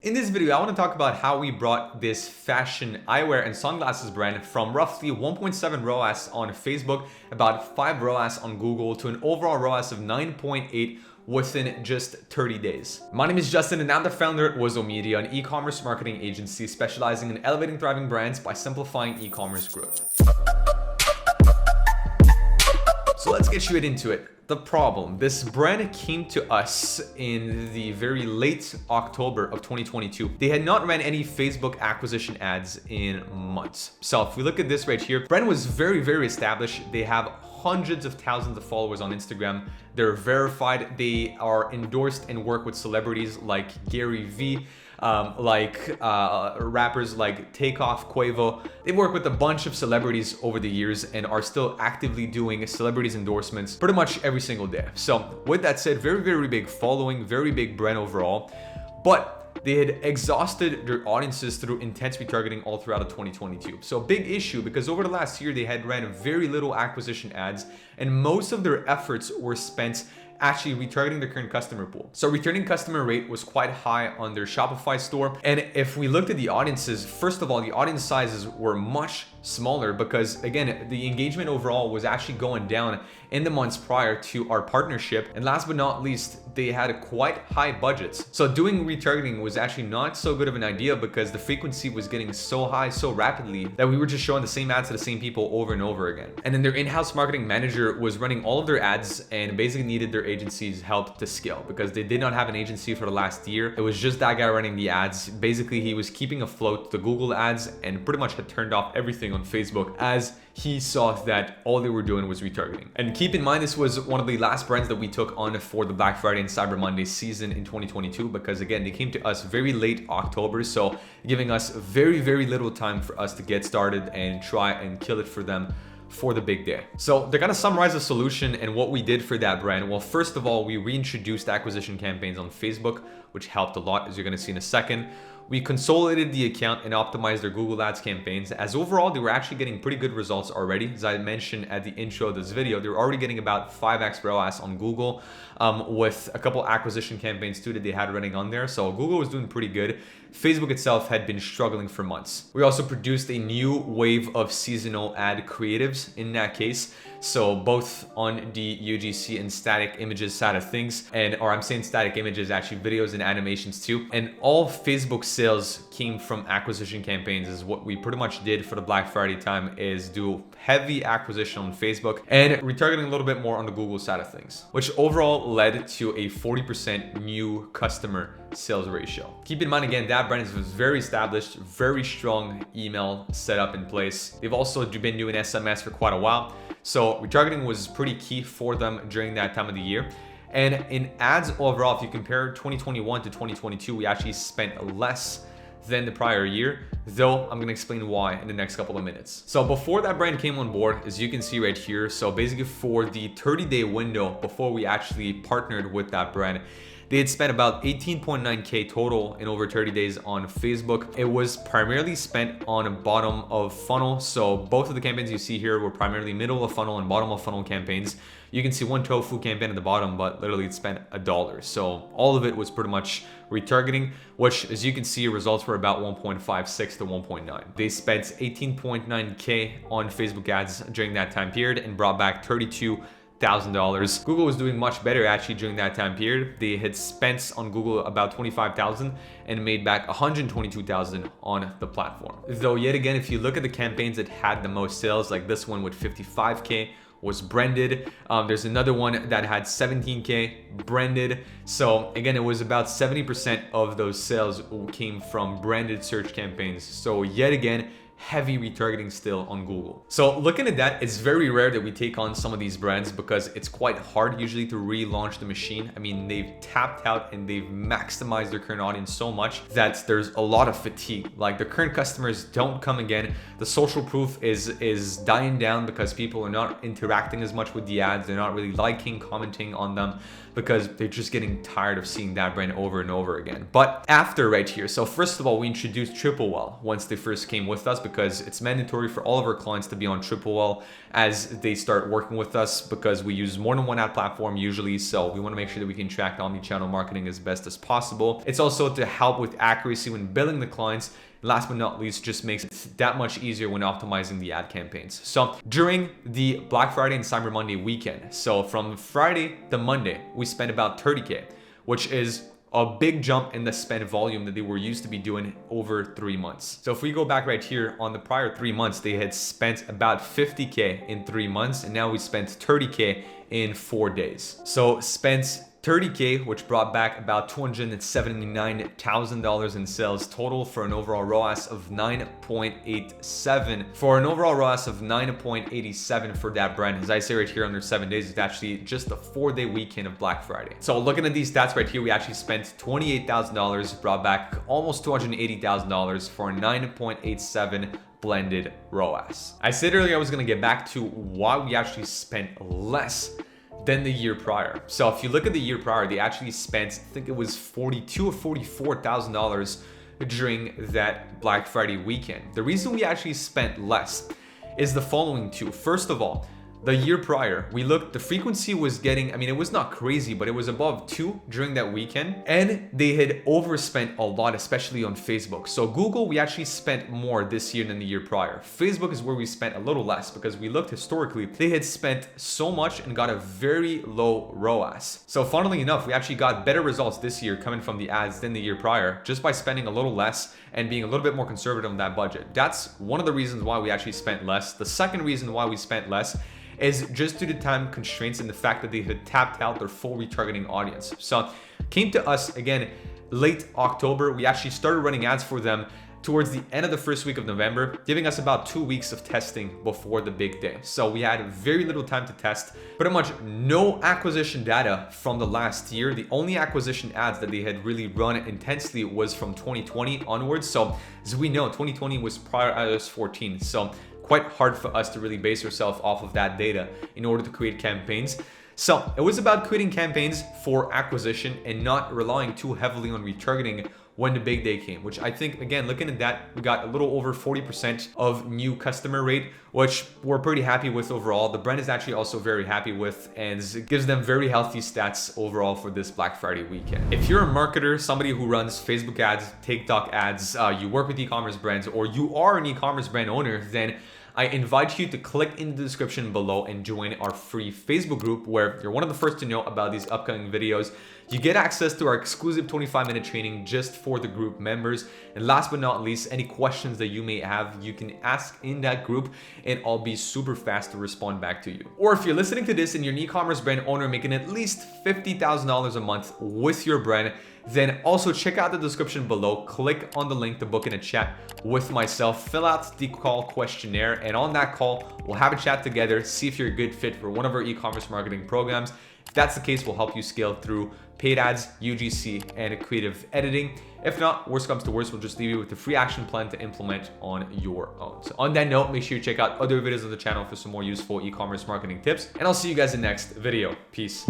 In this video, I want to talk about how we brought this fashion eyewear and sunglasses brand from roughly 1.7 ROAS on Facebook, about 5 ROAS on Google, to an overall ROAS of 9.8 within just 30 days. My name is Justin and I'm the founder at Wizo Media, an e-commerce marketing agency specializing in elevating thriving brands by simplifying e-commerce growth. So let's get straight into it. The problem, this brand came to us in the very late October of 2022. They had not ran any Facebook acquisition ads in months. So if we look at this right here, brand was very established. They have hundreds of thousands of followers on Instagram. They're verified. They are endorsed and work with celebrities like Gary Vee, rappers like Takeoff, Quavo. They've worked with a bunch of celebrities over the years and are still actively doing celebrities endorsements pretty much every single day. So with that said, very big following, very big brand overall, but they had exhausted their audiences through intense retargeting all throughout of 2022. So big issue, because over the last year, they had ran very little acquisition ads and most of their efforts were spent actually retargeting the current customer pool. So returning customer rate was quite high on their Shopify store. And if we looked at the audiences, first of all, the audience sizes were much smaller because again, the engagement overall was actually going down in the months prior to our partnership. And last but not least, they had quite high budgets. So doing retargeting was actually not so good of an idea because the frequency was getting so high so rapidly that we were just showing the same ads to the same people over and over again. And then their in-house marketing manager was running all of their ads and basically needed their agency's help to scale because they did not have an agency for the last year. It was just that guy running the ads. Basically, he was keeping afloat the Google ads and pretty much had turned off everything on Facebook as he saw that all they were doing was retargeting. And keep in mind, this was one of the last brands that we took on for the Black Friday and Cyber Monday season in 2022 because again, they came to us very late October, so giving us very little time for us to get started and try and kill it for them for the big day. So they're gonna summarize the solution and what we did for that brand. Well, first of all, we reintroduced acquisition campaigns on Facebook, which helped a lot, as you're gonna see in a second. We consolidated the account and optimized their Google Ads campaigns, as overall they were actually getting pretty good results already. As I mentioned at the intro of this video, they're already getting about 5x ROAS on Google with a couple acquisition campaigns too that they had running on there. So Google was doing pretty good. Facebook itself had been struggling for months. We also produced a new wave of seasonal ad creatives in that case. So both on the UGC and static images side of things, or I'm saying static images, actually videos and animations too. And all Facebook sales came from acquisition campaigns is what we pretty much did for the Black Friday time, is do heavy acquisition on Facebook and retargeting a little bit more on the Google side of things, which overall led to a 40% new customer sales ratio. Keep in mind, again, that brand was very established, very strong email setup in place. They've also been doing SMS for quite a while. So retargeting was pretty key for them during that time of the year. And in ads overall, if you compare 2021 to 2022, we actually spent less than the prior year, though I'm gonna explain why in the next couple of minutes. So before that brand came on board, as you can see right here, so basically for the 30-day window before we actually partnered with that brand, they had spent about 18.9K total in over 30 days on Facebook. It was primarily spent on bottom of funnel. So both of the campaigns you see here were primarily middle of funnel and bottom of funnel campaigns. You can see one tofu campaign at the bottom, but literally it spent $1. So all of it was pretty much retargeting, which as you can see, results were about 1.56 to 1.9. They spent 18.9K on Facebook ads during that time period and brought back $32,000. Google was doing much better actually during that time period. They had spent on Google about 25,000 and made back 122,000 on the platform. Though yet again, if you look at the campaigns that had the most sales, like this one with 55K was branded. There's another one that had 17K branded. So again, it was about 70% of those sales came from branded search campaigns. So yet again, heavy retargeting still on Google. So looking at that, it's very rare that we take on some of these brands because it's quite hard usually to relaunch the machine. I mean, they've tapped out and they've maximized their current audience so much that there's a lot of fatigue. Like the current customers don't come again. The social proof is dying down because people are not interacting as much with the ads. They're not really liking, commenting on them. because they're just getting tired of seeing that brand over and over again. But after right here, so first of all, we introduced Triplewell once they first came with us, because it's mandatory for all of our clients to be on Triplewell as they start working with us, because we use more than one ad platform usually. So we want to make sure that we can track omni-channel marketing as best as possible. It's also to help with accuracy when billing the clients. Last but not least, just makes it that much easier when optimizing the ad campaigns. So during the Black Friday and Cyber Monday weekend, so from Friday to Monday, we spent about 30K, which is a big jump in the spend volume that they were used to be doing over 3 months. So if we go back right here on the prior 3 months, they had spent about 50K in 3 months, and now we spent 30K in 4 days. So spent 30K, which brought back about $279,000 in sales total for an overall ROAS of 9.87. For an overall ROAS of 9.87 for that brand, as I say right here, under 7 days, it's actually just a 4-day weekend of Black Friday. So looking at these stats right here, we actually spent $28,000, brought back almost $280,000 for a 9.87 blended ROAS. I said earlier I was gonna get back to why we actually spent less than the year prior. So if you look at the year prior, they actually spent, I think it was $42,000 or $44,000 during that Black Friday weekend. The reason we actually spent less is the following two. First of all, the year prior, we looked, the frequency was getting, I mean, it was not crazy, but it was above 2 during that weekend. And they had overspent a lot, especially on Facebook. So Google, we actually spent more this year than the year prior. Facebook is where we spent a little less, because we looked historically, they had spent so much and got a very low ROAS. So funnily enough, we actually got better results this year coming from the ads than the year prior, just by spending a little less and being a little bit more conservative on that budget. That's one of the reasons why we actually spent less. The second reason why we spent less is just due to time constraints and the fact that they had tapped out their full retargeting audience. So came to us again late October. We actually started running ads for them towards the end of the first week of November, giving us about 2 weeks of testing before the big day. So we had very little time to test, pretty much no acquisition data from the last year. The only acquisition ads that they had really run intensely was from 2020 onwards. So as we know, 2020 was prior iOS 14. So quite hard for us to really base ourselves off of that data in order to create campaigns. So it was about creating campaigns for acquisition and not relying too heavily on retargeting when the big day came, which I think, again, looking at that, we got a little over 40% of new customer rate, which we're pretty happy with overall. The brand is actually also very happy with, and it gives them very healthy stats overall for this Black Friday weekend. If you're a marketer, somebody who runs Facebook ads, TikTok ads, you work with e-commerce brands, or you are an e-commerce brand owner, then I invite you to click in the description below and join our free Facebook group, where you're one of the first to know about these upcoming videos. You get access to our exclusive 25-minute training just for the group members. And last but not least, any questions that you may have, you can ask in that group and I'll be super fast to respond back to you. Or if you're listening to this and you're an e-commerce brand owner making at least $50,000 a month with your brand, then also check out the description below, click on the link to book in a chat with myself, fill out the call questionnaire, and on that call, we'll have a chat together, see if you're a good fit for one of our e-commerce marketing programs. If that's the case, we'll help you scale through paid ads, UGC, and creative editing. If not, worst comes to worst, we'll just leave you with a free action plan to implement on your own. So on that note, make sure you check out other videos on the channel for some more useful e-commerce marketing tips, and I'll see you guys in the next video. Peace.